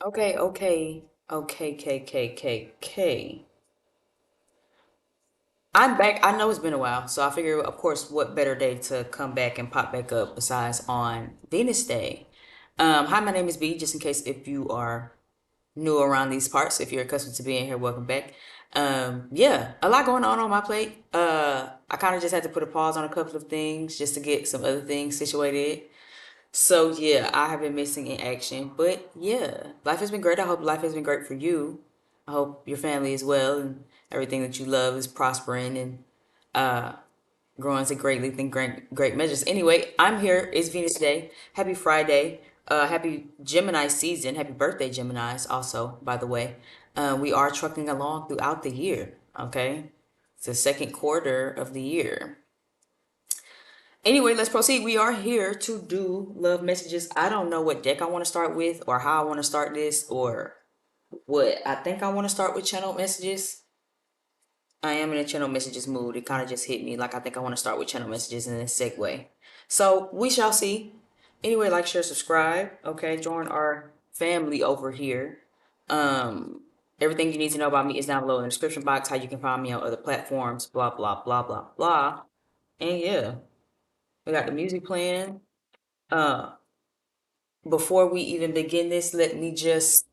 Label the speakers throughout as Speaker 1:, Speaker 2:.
Speaker 1: Okay, okay, okay, K. I'm back. I know it's been a while, so I figure, of course, what better day to come back and pop back up besides on Venus Day. Hi, my name is B. Just in case if you are new around these parts, if you're accustomed to being here, welcome back. Yeah, a lot going on my plate. I kind of just had to put a pause on a couple of things just to get some other things situated. So yeah, I have been missing in action, but yeah, life has been great. I hope life has been great for you. I hope your family is well and everything that you love is prospering and uh growing to great leap and great measures. Anyway, I'm here. It's Venus Day. Happy Friday. Happy Gemini season. Happy birthday, Geminis. Also, by the way, we are trucking along throughout the year. Okay, it's the second quarter of the year. Anyway, let's proceed. We are here to do love messages. I don't know what deck I want to start with or how I want to start this or what. I think I want to start with channel messages. I am in a channel messages mood. It kind of just hit me like I think I want to start with channel messages and then segue. So we shall see. Anyway, like, share, subscribe. Okay, join our family over here. Um, Everything you need to know about me is down below in the description box. How you can find me on other platforms. Blah blah blah blah blah. And yeah, we got the music playing. Uh, Before we even begin this, let me just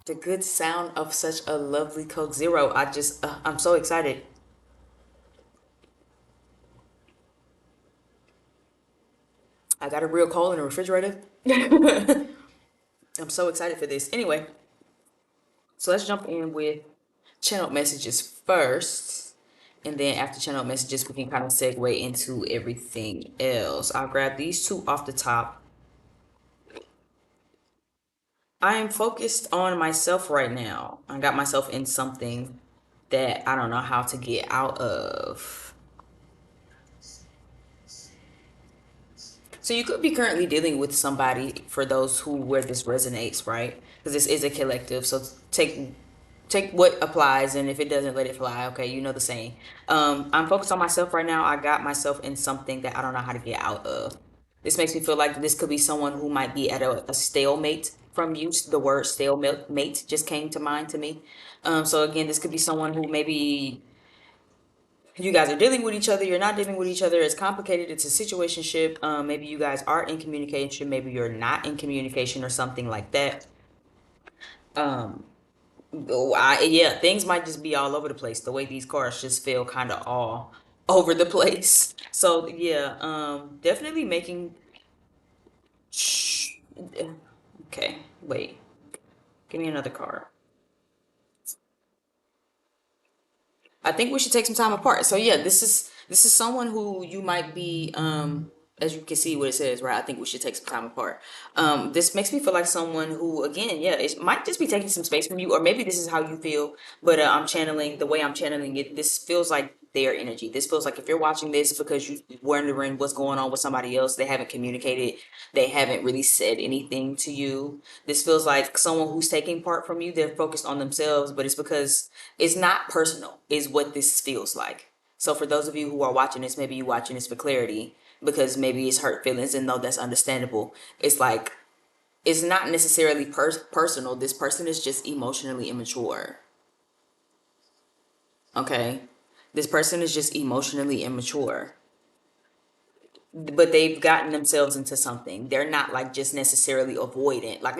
Speaker 1: the good sound of such a lovely Coke Zero. I'm so excited. I got a real coal in the refrigerator. I'm so excited for this. Anyway, so let's jump in with channel messages first. And then after channel messages, we can kind of segue into everything else. I'll grab these two off the top. I am focused on myself right now. I got myself in something that I don't know how to get out of. So you could be currently dealing with somebody for those who where this resonates, right? Because this is a collective. So take what applies, and if it doesn't, let it fly. Okay, you know the saying. I'm focused on myself right now. I got myself in something that I don't know how to get out of. This makes me feel like this could be someone who might be at a stalemate from you. The word stalemate just came to mind to me. So again, this could be someone who maybe you guys are dealing with each other, you're not dealing with each other, it's complicated, it's a situationship. Maybe you guys are in communication, maybe you're not in communication or something like that. um yeah, things might just be all over the place the way these cards just feel kind of all over the place. So yeah, definitely making okay, wait, give me another card. I think we should take some time apart. So yeah, this is someone who you might be as you can see what it says, right? I think we should take some time apart. This makes me feel like someone who again, yeah, it might just be taking some space from you, or maybe this is how you feel, but I'm channeling the way I'm channeling it. This feels like their energy. This feels like if you're watching this because you're wondering what's going on with somebody else, they haven't communicated, they haven't really said anything to you. This feels like someone who's taking part from you, they're focused on themselves, but it's because it's not personal, is what this feels like. So for those of you who are watching this, maybe you watching this for clarity because maybe it's hurt feelings, and though that's understandable, it's like it's not necessarily personal. This person is just emotionally immature. Okay, this person is just emotionally immature, but they've gotten themselves into something. They're not like just necessarily avoidant. Like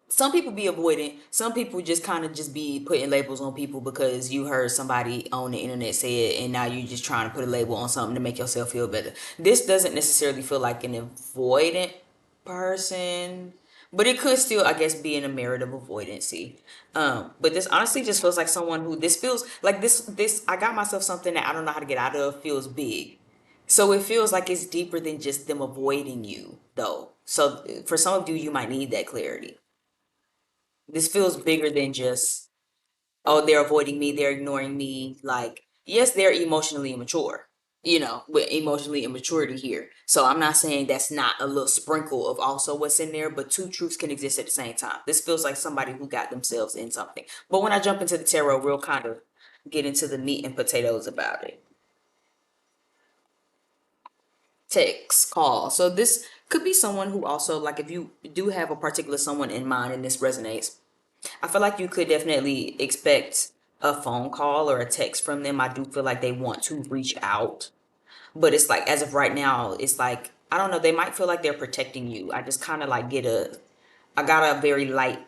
Speaker 1: some people be avoidant. Some people just kind of just be putting labels on people because you heard somebody on the internet say it, and now you're just trying to put a label on something to make yourself feel better. This doesn't necessarily feel like an avoidant person, but it could still, I guess, be in a merit of avoidancy. But this honestly just feels like someone who this feels like this. I got myself something that I don't know how to get out of. Feels big. So it feels like it's deeper than just them avoiding you, though. So for some of you, you might need that clarity. This feels bigger than just, oh, they're avoiding me, they're ignoring me. Like, yes, they're emotionally immature, with emotionally immaturity here. So I'm not saying that's not a little sprinkle of also what's in there, but two truths can exist at the same time. This feels like somebody who got themselves in something. But when I jump into the tarot, we'll kind of get into the meat and potatoes about it. text, call. So this could be someone who also, like, if you do have a particular someone in mind and this resonates, I feel like you could definitely expect a phone call or a text from them. I do feel like they want to reach out, but it's like as of right now, it's like I don't know. They might feel like they're protecting you. I just kind of like I got a very light,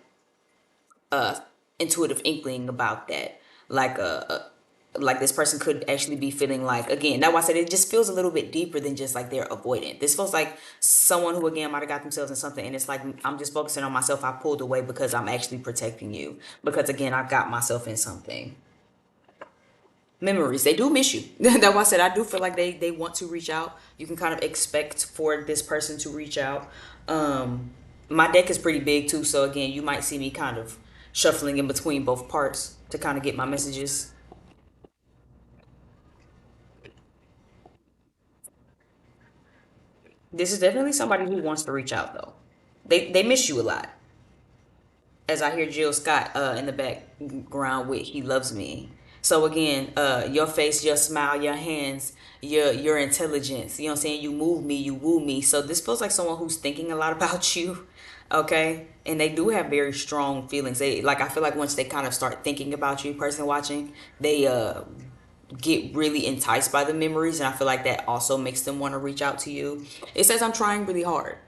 Speaker 1: uh, intuitive inkling about that. Like like this person could actually be feeling like, again, that's why I said it just feels a little bit deeper than just like they're avoidant. This feels like someone who again might have got themselves in something and it's like I'm just focusing on myself. I pulled away because I'm actually protecting you, because again I got myself in something. Memories, they do miss you. That's why I said I do feel like they want to reach out. You can kind of expect for this person to reach out. My deck is pretty big too, so again you might see me kind of shuffling in between both parts to kind of get my messages. This is definitely somebody who wants to reach out though. They miss you a lot. As I hear Jill Scott in the background with "He Loves Me." So again, your face, your smile, your hands, your intelligence. You know what I'm saying? You move me, you woo me. So this feels like someone who's thinking a lot about you. Okay, and they do have very strong feelings. They like I feel like once they kind of start thinking about you, person watching, they get really enticed by the memories, and I feel like that also makes them want to reach out to you. It says I'm trying really hard.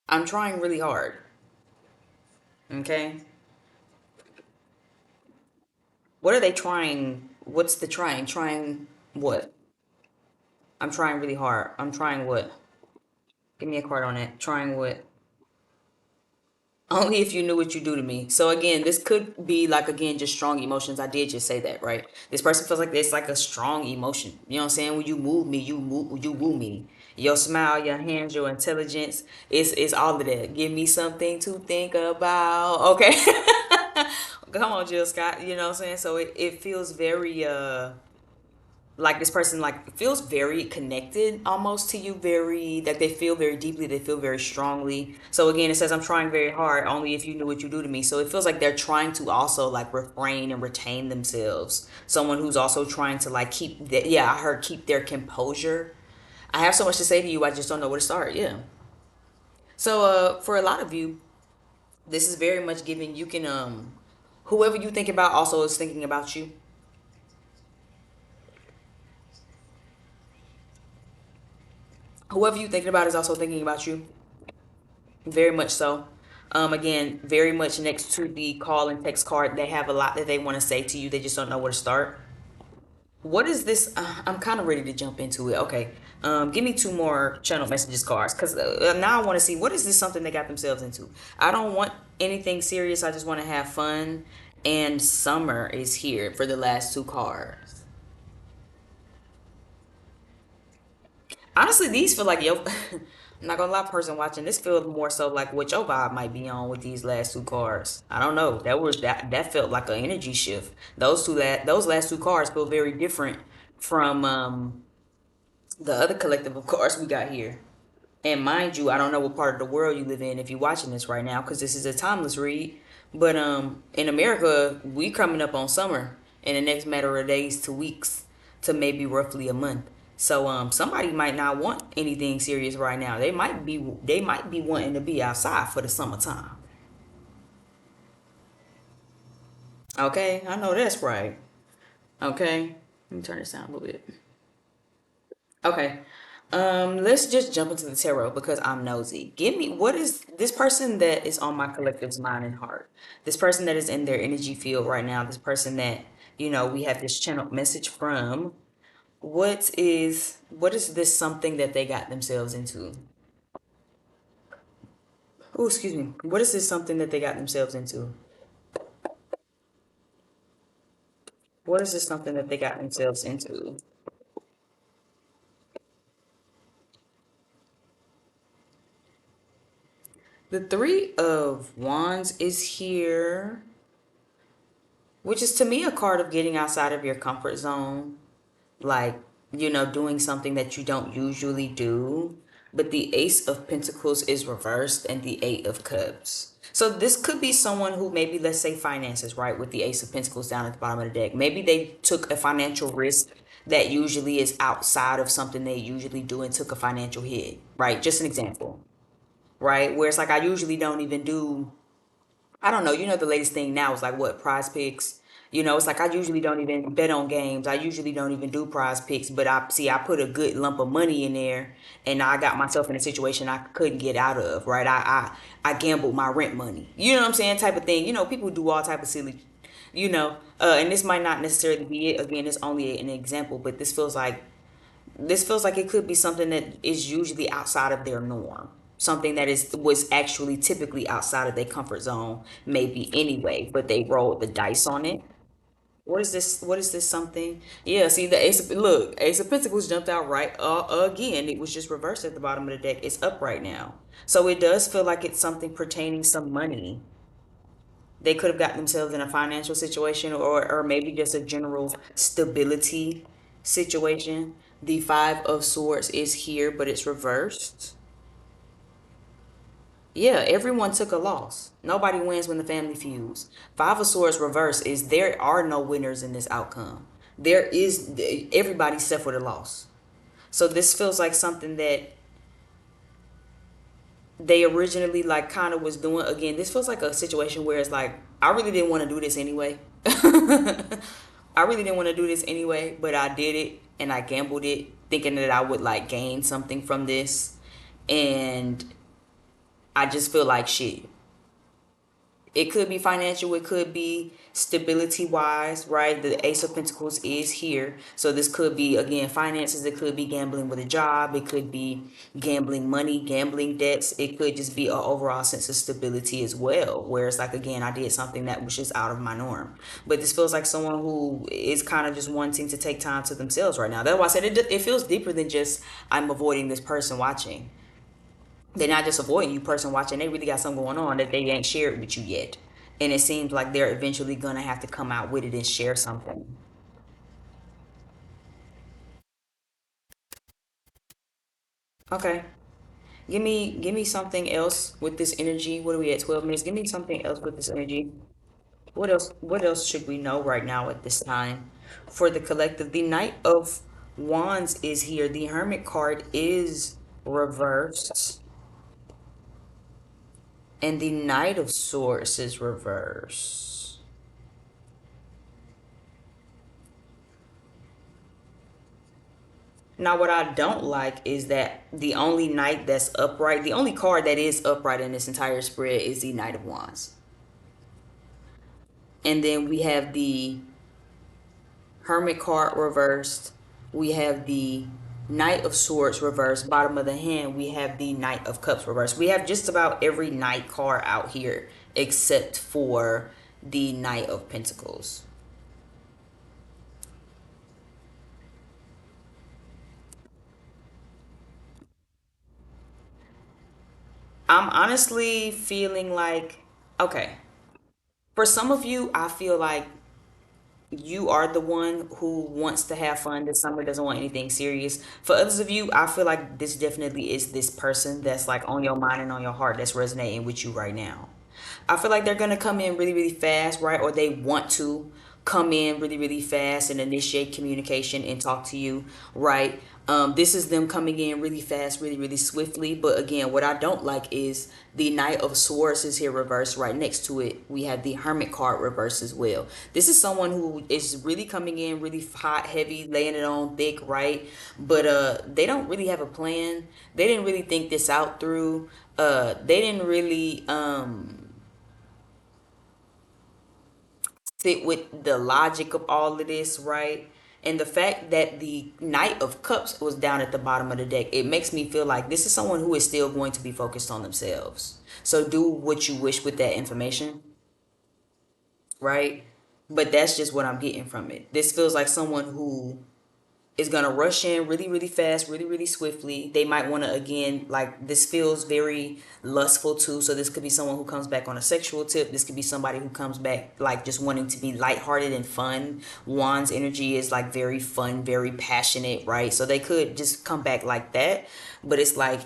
Speaker 1: I'm trying really hard. Okay. What are they trying? What's the trying? Trying what? I'm trying really hard. I'm trying what? Give me a card on that. Trying what? Only if you knew what you do to me. So again, this could be like again just strong emotions. I did just say that, right? This person feels like it's like a strong emotion. You know what I'm saying? When you move me, you woo me. Your smile, your hands, your intelligence, it's all of that. Give me something to think about. Okay. Come on, Jill Scott. You know what I'm saying? So it feels very like this person like feels very connected almost to you, very like they feel very deeply, they feel very strongly. So again it says I'm trying very hard, only if you knew what you do to me. So it feels like they're trying to also like refrain and retain themselves, someone who's also trying to like keep that, yeah, I heard keep their composure. I have so much to say to you, I just don't know where to start. Yeah. So for a lot of you, this is very much giving you can whoever you think about also is thinking about you. Whoever you thinking about is also thinking about you. Very much so. Again, very much next to the call and text card, they have a lot that they want to say to you. They just don't know where to start. What is this? I'm kind of ready to jump into it. Okay. Give me two more channel messages cards because now I want to see what is this something they got themselves into. I don't want anything serious. I just want to have fun. And summer is here for the last two cards. Honestly, these feel like yo. I'm not gonna lie, person watching this feel more so like what your vibe might be on with these last two cards. I don't know. That felt like an energy shift. Those last two cards feel very different from the other collective of cards we got here. And mind you, I don't know what part of the world you live in if you're watching this right now, because this is a timeless read. But in America, we coming up on summer in the next matter of days to weeks to maybe roughly a month. So somebody might not want anything serious right now. They might be wanting to be outside for the summertime. Okay, I know that's right. Okay, let me turn this down a little bit. Okay. Let's just jump into the tarot because I'm nosy. Give me what is this person that is on my collective's mind and heart? This person that is in their energy field right now, this person that, we have this channel message from. What is this something that they got themselves into? Oh, excuse me. What is this something that they got themselves into? What is this something that they got themselves into? The Three of Wands is here, which is to me a card of getting outside of your comfort zone, like, doing something that you don't usually do. But the Ace of Pentacles is reversed and the Eight of Cups. So this could be someone who maybe, let's say finances, right? With the Ace of Pentacles down at the bottom of the deck. Maybe they took a financial risk. that usually is outside of something they usually do and took a financial hit, right? Just an example, right? Where it's like I usually don't even do, I don't know, the latest thing now is like what, prize picks. It's like I usually don't even bet on games. I usually don't even do prize picks, but I put a good lump of money in there and I got myself in a situation I couldn't get out of, right? I gambled my rent money. You know what I'm saying? Type of thing. People do all type of silly, and this might not necessarily be it. Again, it's only an example, but this feels like it could be something that is usually outside of their norm. Something that is was actually typically outside of their comfort zone, maybe anyway, but they rolled the dice on it. What is this? What is this something? Yeah, see the Ace of Pentacles jumped out right again. It was just reversed at the bottom of the deck. It's up right now. So it does feel like it's something pertaining some money. They could have gotten themselves in a financial situation or maybe just a general stability situation. The Five of Swords is here, but it's reversed. Yeah, everyone took a loss. Nobody wins when the family feuds. Five of Swords reverse is there are no winners in this outcome. There is everybody suffered a loss. So this feels like something that they originally like kind of was doing. Again, this feels like a situation where it's like I really didn't want to do this anyway. I really didn't want to do this anyway, but I did it and I gambled it thinking that I would like gain something from this, and I just feel like shit. It could be financial, it could be stability wise, right? The Ace of Pentacles is here. So this could be, again, finances. It could be gambling with a job. It could be gambling money, gambling debts. It could just be an overall sense of stability as well. Where it's like, again, I did something that was just out of my norm. But this feels like someone who is kind of just wanting to take time to themselves right now. That's why I said it feels deeper than just I'm avoiding this person watching. They're not just avoiding you person watching. They really got something going on that they ain't shared with you yet. And it seems like they're eventually gonna have to come out with it and share something. Okay. Give me something else with this energy. What are we at? 12 minutes. Give me something else with this energy. What else should we know right now at this time? For the collective, the Knight of Wands is here. The Hermit card is reversed. And the Knight of Swords is reversed. Now, what I don't like is that the only knight that's upright, the only card that is upright in this entire spread is the Knight of Wands. And then we have the Hermit card reversed. We have the Knight of Swords reversed. Bottom of the hand, we have the Knight of Cups reversed. We have just about every knight card out here except for the Knight of Pentacles. I'm honestly feeling like, okay, for some of you, I feel like you are the one who wants to have fun this summer, doesn't want anything serious. For others of you, I feel like this definitely is this person that's like on your mind and on your heart that's resonating with you right now. I feel like they're gonna come in really, really fast, right? Or they want to come in really, really fast and initiate communication and talk to you, right? This is them coming in really fast, really, really swiftly. But again, what I don't like is the Knight of Swords is here reversed. Right next to it, we have the Hermit card reversed as well. This is someone who is really coming in really hot, heavy, laying it on thick, right? But they don't really have a plan. They didn't really think this out through. They didn't really sit with the logic of all of this, right? And the fact that the Knight of Cups was down at the bottom of the deck, it makes me feel like this is someone who is still going to be focused on themselves. So do what you wish with that information, right? But that's just what I'm getting from it. This feels like someone who is gonna rush in really, really fast, really, really swiftly. They might want to again, like this feels very lustful too. So this could be someone who comes back on a sexual tip. This could be somebody who comes back like just wanting to be lighthearted and fun. Juan's energy is like very fun, very passionate, right? So they could just come back like that. But it's like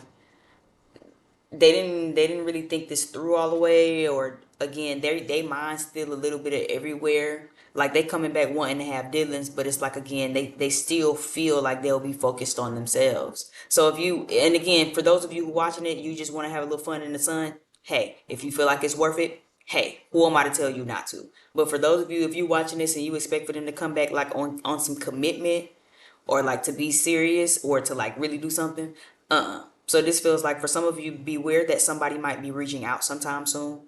Speaker 1: they didn't really think this through all the way, or again they mind still a little bit of everywhere, Like they coming back wanting to have dealings, but it's like again, they still feel like they'll be focused on themselves. So if you, and again, for those of you who watching it, you just want to have a little fun in the sun. Hey, if you feel like it's worth it, hey, who am I to tell you not to? But for those of you, if you watching this and you expect for them to come back like on some commitment or like to be serious or to like really do something, so this feels like for some of you, beware that somebody might be reaching out sometime soon.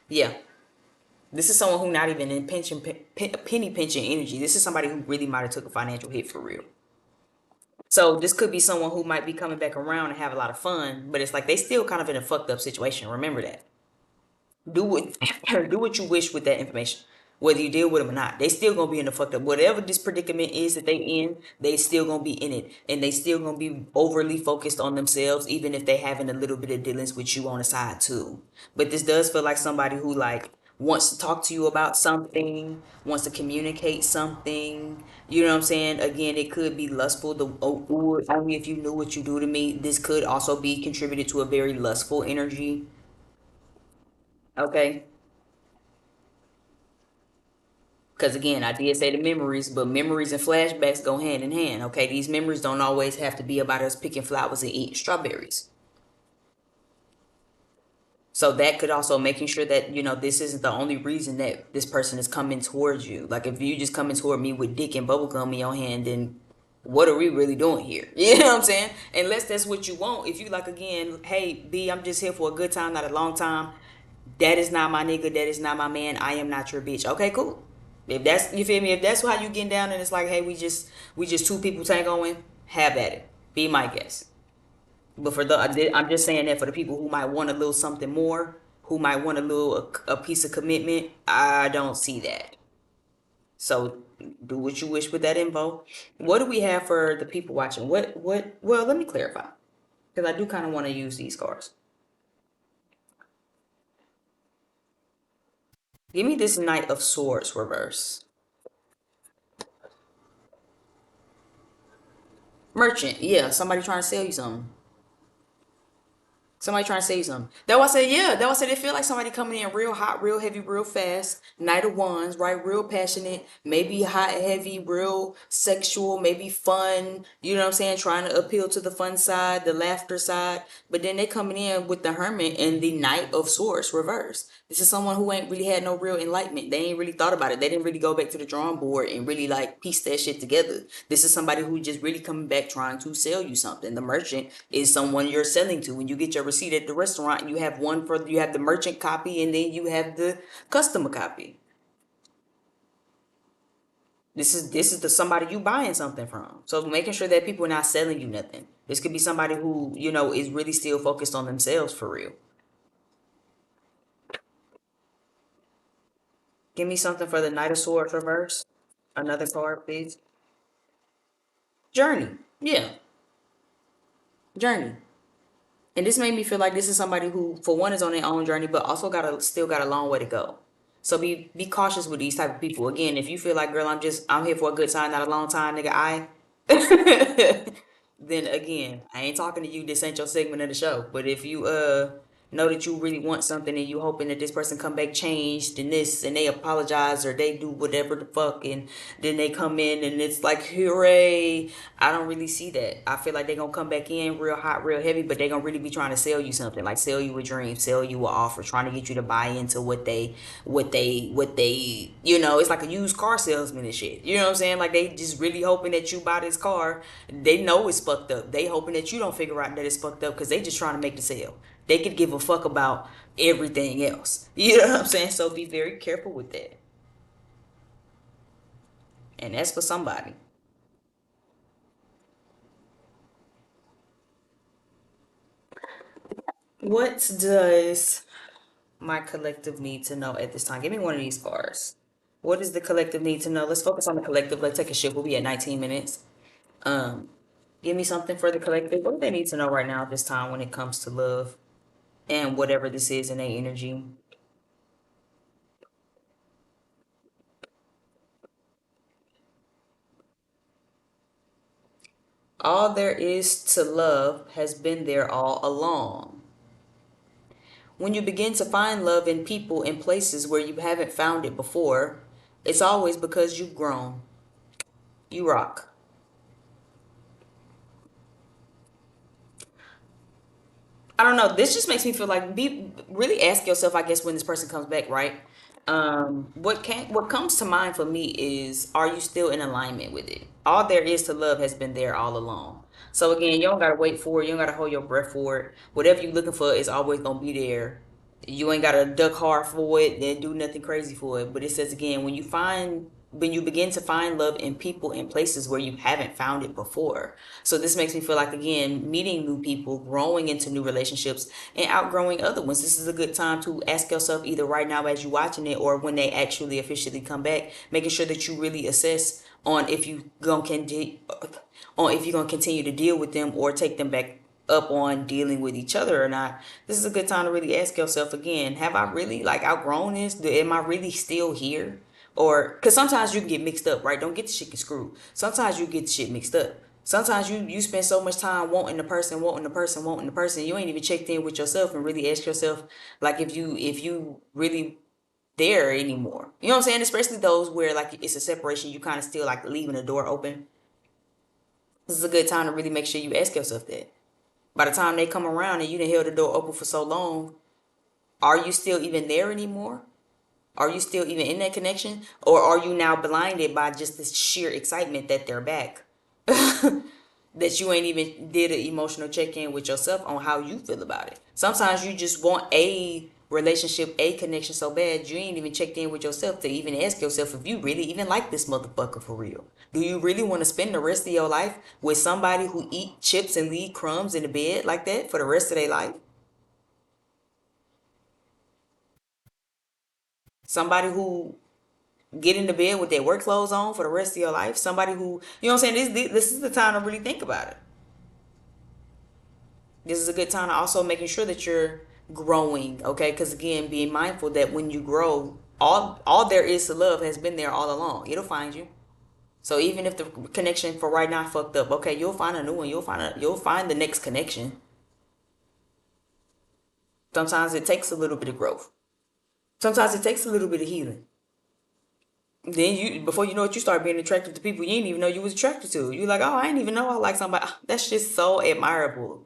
Speaker 1: Yeah, this is someone who not even in penny pension energy. This is somebody who really might have took a financial hit for real. So this could be someone who might be coming back around and have a lot of fun, but it's like they still kind of in a fucked up situation. Remember that. Do what do what you wish with that information, whether you deal with them or not. They still gonna be in the fucked up. Whatever this predicament is that they in, they still gonna be in it, and they still gonna be overly focused on themselves, even if they having a little bit of dealings with you on the side too. But this does feel like somebody who like wants to talk to you about something, wants to communicate something. You know what I'm saying? Again, it could be lustful. The only if you knew what you do to me. This could also be contributed to a very lustful energy. Okay. Because again, I did say the memories, but memories and flashbacks go hand in hand. Okay, these memories don't always have to be about us picking flowers and eating strawberries. So that could also making sure that this isn't the only reason that this person is coming towards you. Like if you just coming toward me with dick and bubblegum in your hand, then what are we really doing here? You know what I'm saying? Unless that's what you want. If you like again, hey B, I'm just here for a good time, not a long time. That is not my nigga. That is not my man. I am not your bitch. Okay, cool. If that's you feel me, if that's how you getting down and it's like, hey, we just two people tangoing, have at it. Be my guest. But for I'm just saying that for the people who might want a little something more, who might want a little a piece of commitment, I don't see that. So do what you wish with that info. What do we have for the people watching? What? Well, let me clarify because I do kind of want to use these cards. Give me this Knight of Swords reverse. Merchant, yeah, somebody trying to sell you something. Somebody trying to say something. That why I said, yeah. That why I said they feel like somebody coming in real hot, real heavy, real fast. Knight of Wands, right? Real passionate, maybe hot, heavy, real sexual, maybe fun. You know what I'm saying? Trying to appeal to the fun side, the laughter side. But then they coming in with the Hermit and the Knight of Swords reverse. This is someone who ain't really had no real enlightenment. They ain't really thought about it. They didn't really go back to the drawing board and really like piece that shit together. This is somebody who just really coming back trying to sell you something. The merchant is someone you're selling to. When you get your receipt at the restaurant, you have the merchant copy and then you have the customer copy. This is the somebody you buying something from. So making sure that people are not selling you nothing. This could be somebody who, is really still focused on themselves for real. Give me something for the Knight of Swords reverse. Another card, please. Journey. Yeah, journey. And this made me feel like this is somebody who, for one, is on their own journey, but also still got a long way to go. So be cautious with these type of people. Again, if you feel like, girl, I'm here for a good time, not a long time, nigga, then again, I ain't talking to you. This ain't your segment of the show. But if you know that you really want something and you hoping that this person come back changed and this and they apologize or they do whatever the fuck and then they come in and it's like hooray, I don't really see that. I feel like they gonna come back in real hot, real heavy, but they gonna really be trying to sell you something, like sell you a dream, sell you an offer, trying to get you to buy into what they it's like a used car salesman and shit. You know what I'm saying? Like they just really hoping that you buy this car. They know it's fucked up. They hoping that you don't figure out that it's fucked up because they just trying to make the sale. They could give a fuck about everything else. You know what I'm saying? So be very careful with that. And that's for somebody. What does my collective need to know at this time? Give me one of these cards. What does the collective need to know? Let's focus on the collective. Let's take a shift. We'll be at 19 minutes. Um, Give me something for the collective. What do they need to know right now at this time when it comes to love and whatever this is in their energy? All there is to love has been there all along. When you begin to find love in people and places where you haven't found it before, it's always because you've grown. You rock. I don't know. This just makes me feel like be really ask yourself, I guess, when this person comes back, right? What comes to mind for me is, are you still in alignment with it? All there is to love has been there all along. So again, you don't gotta wait for it. You don't gotta hold your breath for it. Whatever you're looking for is always gonna be there. You ain't gotta duck hard for it and do nothing crazy for it. But it says again, when you begin to find love in people and places where you haven't found it before. So this makes me feel like again, meeting new people, growing into new relationships, and outgrowing other ones. This is a good time to ask yourself either right now as you're watching it or when they actually officially come back, making sure that you really assess on if you're gonna continue to deal with them or take them back up on dealing with each other or not. This is a good time to really ask yourself again, have I really like outgrown this? Am I really still here? Or because sometimes you can get mixed up, right? Don't get the shit screwed. Sometimes you get the shit mixed up. Sometimes you spend so much time wanting the person, wanting the person, wanting the person, you ain't even checked in with yourself and really ask yourself like if you really there anymore. You know what I'm saying? Especially those where like it's a separation, you kind of still like leaving the door open. This is a good time to really make sure you ask yourself that. By the time they come around and you done held the door open for so long, are you still even there anymore? Are you still even in that connection? Or are you now blinded by just this sheer excitement that they're back? That you ain't even did an emotional check-in with yourself on how you feel about it. Sometimes you just want a relationship, a connection so bad you ain't even checked in with yourself to even ask yourself if you really even like this motherfucker for real. Do you really want to spend the rest of your life with somebody who eat chips and leave crumbs in the bed like that for the rest of their life? Somebody who get into bed with their work clothes on for the rest of your life? Somebody who, you know what I'm saying? This is the time to really think about it. This is a good time to also making sure that you're growing, okay? Because again, being mindful that when you grow, all there is to love has been there all along. It'll find you. So even if the connection for right now fucked up, okay, you'll find a new one. You'll find the next connection. Sometimes it takes a little bit of growth. Sometimes it takes a little bit of healing. Then you before you know it, you start being attracted to people you didn't even know you was attracted to. You're like, oh, I didn't even know I like somebody. Ah, that's just so admirable.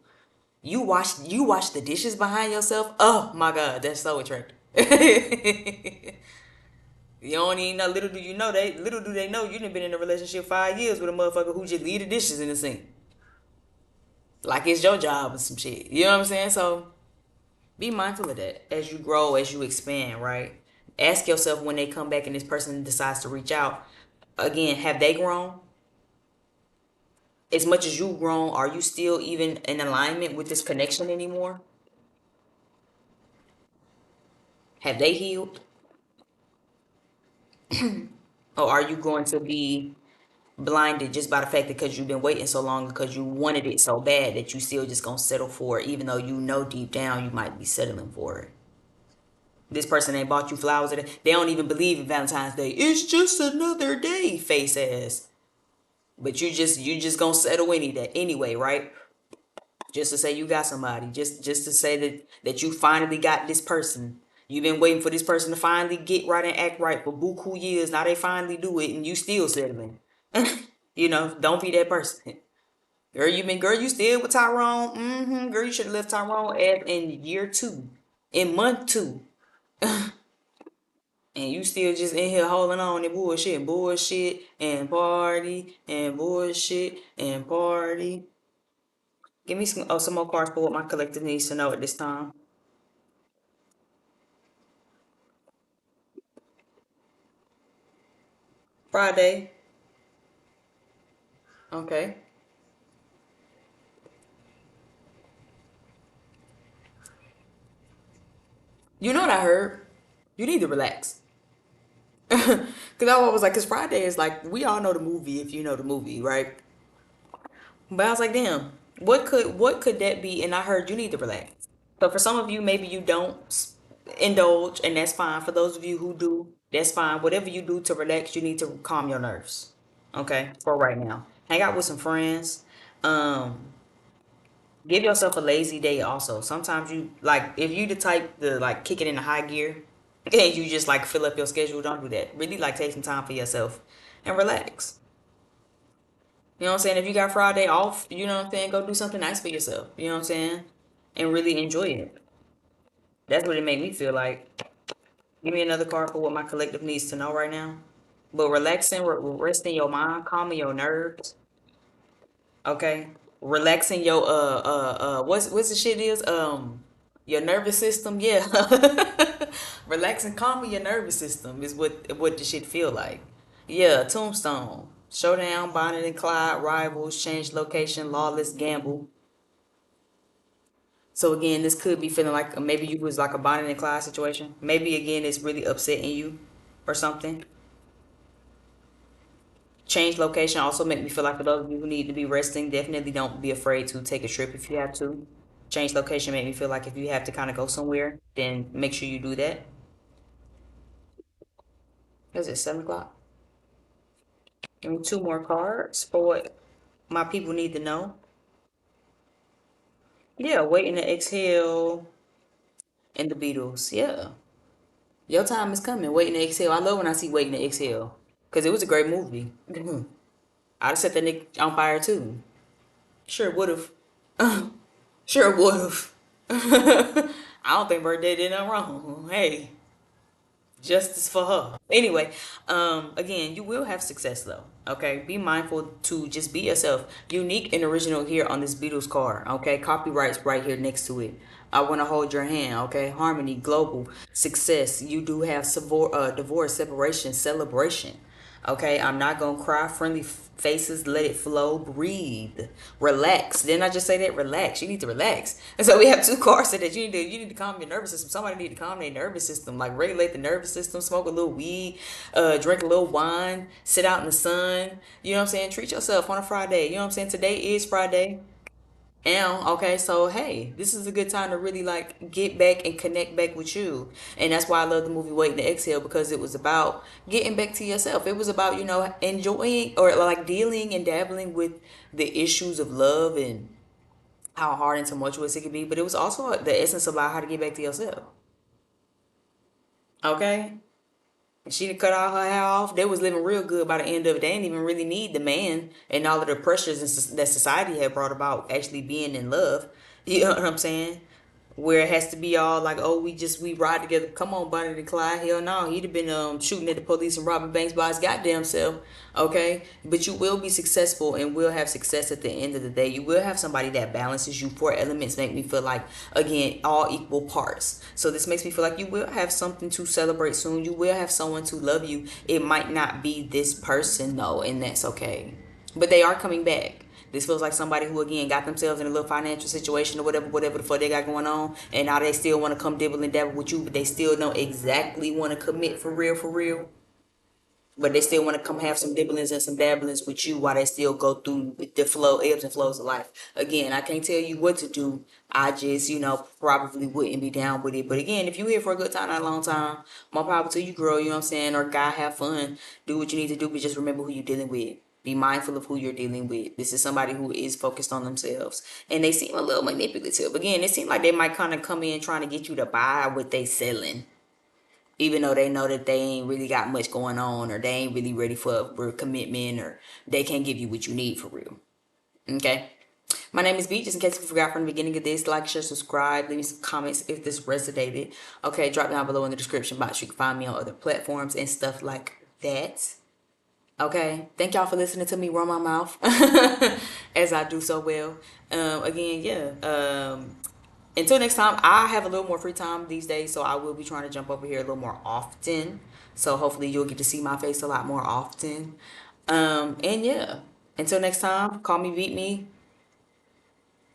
Speaker 1: You wash the dishes behind yourself. Oh my God, that's so attractive. You don't even know. Little do they know you done been in a relationship 5 years with a motherfucker who just leave the dishes in the sink. Like it's your job or some shit. You know what I'm saying? So be mindful of that as you grow, as you expand, right? Ask yourself when they come back and this person decides to reach out. Again, have they grown? As much as you've grown, are you still even in alignment with this connection anymore? Have they healed? Or are you going to be blinded just by the fact that because you've been waiting so long because you wanted it so bad that you still just gonna settle for it even though you know deep down you might be settling for it. This person ain't bought you flowers today. They don't even believe in Valentine's Day. It's just another day, face ass. But you just gonna settle any day anyway, right? Just to say you got somebody. Just to say that you finally got this person. You've been waiting for this person to finally get right and act right for buku years. Now they finally do it and you still settling. Don't be that person. Girl, you still with Tyrone? Mm-hmm. Girl, you should have left Tyrone in year 2. In month 2. And you still just in here holding on and bullshit and party and bullshit and party. Give me some more cards for what my collective needs to know at this time. Friday. Okay. You know what I heard? You need to relax. Cause I was like, cause Friday is like we all know the movie if you know the movie, right? But I was like, damn, what could that be? And I heard you need to relax. So for some of you, maybe you don't indulge, and that's fine. For those of you who do, that's fine. Whatever you do to relax, you need to calm your nerves. Okay, for right now, hang out with some friends. Um, give yourself a lazy day also. Sometimes you like if you the type to like kick it in the high gear and you just like fill up your schedule, don't do that. Really like take some time for yourself and relax. You know what I'm saying? If you got Friday off, you know what I'm saying, go do something nice for yourself. You know what I'm saying? And really enjoy it. That's what it made me feel like. Give me another card for what my collective needs to know right now. But relaxing, resting your mind, calming your nerves. Okay, relaxing your what's the shit is your nervous system. Yeah, relaxing, calming your nervous system is what the shit feel like. Yeah, Tombstone, Showdown, Bonnet and Clyde, Rivals, Change Location, Lawless, Gamble. So again, this could be feeling like maybe you was like a Bonnet and Clyde situation. Maybe again, it's really upsetting you or something. Change location also make me feel like for those of you who need to be resting, definitely don't be afraid to take a trip if you have to. Change location make me feel like if you have to kind of go somewhere, then make sure you do that. Is it 7 o'clock? Give me two more cards for what my people need to know. Yeah, waiting to exhale and the Beatles. Yeah, your time is coming. Waiting to exhale. I love when I see waiting to exhale because it was a great movie. I'd have set that nigga on fire too. Sure would have. Sure would have. I don't think Birthday did nothing wrong. Hey, justice for her. Anyway, again, you will have success though. Okay, be mindful to just be yourself, unique and original here on this Beatles card. Okay, copyrights right here next to it. I want to hold your hand. Okay, harmony, global success. You do have divorce, separation, celebration. Okay, I'm not gonna cry. Friendly faces, let it flow. Breathe, relax. Didn't I just say that? Relax. You need to relax. And so we have two cards that you need to calm your nervous system. Somebody need to calm their nervous system, like regulate the nervous system. Smoke a little weed, drink a little wine, sit out in the sun. You know what I'm saying? Treat yourself on a Friday. You know what I'm saying? Today is Friday. And okay, so hey, this is a good time to really like get back and connect back with you. And that's why I love the movie Waiting to Exhale because it was about getting back to yourself. It was about, enjoying or like dealing and dabbling with the issues of love and how hard and tumultuous it can be. But it was also the essence about how to get back to yourself. Okay? She done cut all her hair off. They was living real good by the end of it. They didn't even really need the man and all of the pressures that society had brought about actually being in love. You know what I'm saying? Where it has to be all like, oh, we ride together. Come on, Bonnie and Clyde. Hell no, he'd have been shooting at the police and robbing banks by his goddamn self. Okay, but you will be successful and will have success at the end of the day. You will have somebody that balances you. Four elements make me feel like again all equal parts. So this makes me feel like you will have something to celebrate soon. You will have someone to love you. It might not be this person though, and that's okay. But they are coming back. This feels like somebody who again got themselves in a little financial situation or whatever the fuck they got going on, and now they still want to come dibble and dabble with you, but they still don't exactly want to commit for real, for real. But they still want to come have some dibblings and some dabblings with you while they still go through the flow, ebbs and flows of life. Again, I can't tell you what to do. I just, probably wouldn't be down with it. But again, if you're here for a good time, not a long time, more power to you, girl. You know what I'm saying? Or guy, have fun. Do what you need to do, but just remember who you're dealing with. Be mindful of who you're dealing with. This is somebody who is focused on themselves. And they seem a little manipulative. Again, it seems like they might kind of come in trying to get you to buy what they selling, even though they know that they ain't really got much going on or they ain't really ready for commitment or they can't give you what you need for real. Okay. My name is B. Just in case you forgot from the beginning of this, like, share, subscribe, leave me some comments if this resonated. Okay, drop down below in the description box. You can find me on other platforms and stuff like that. Okay, thank y'all for listening to me run my mouth as I do so well. Again, yeah. Until next time, I have a little more free time these days, so I will be trying to jump over here a little more often. So hopefully you'll get to see my face a lot more often. And yeah, until next time, call me, beat me.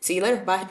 Speaker 1: See you later. Bye.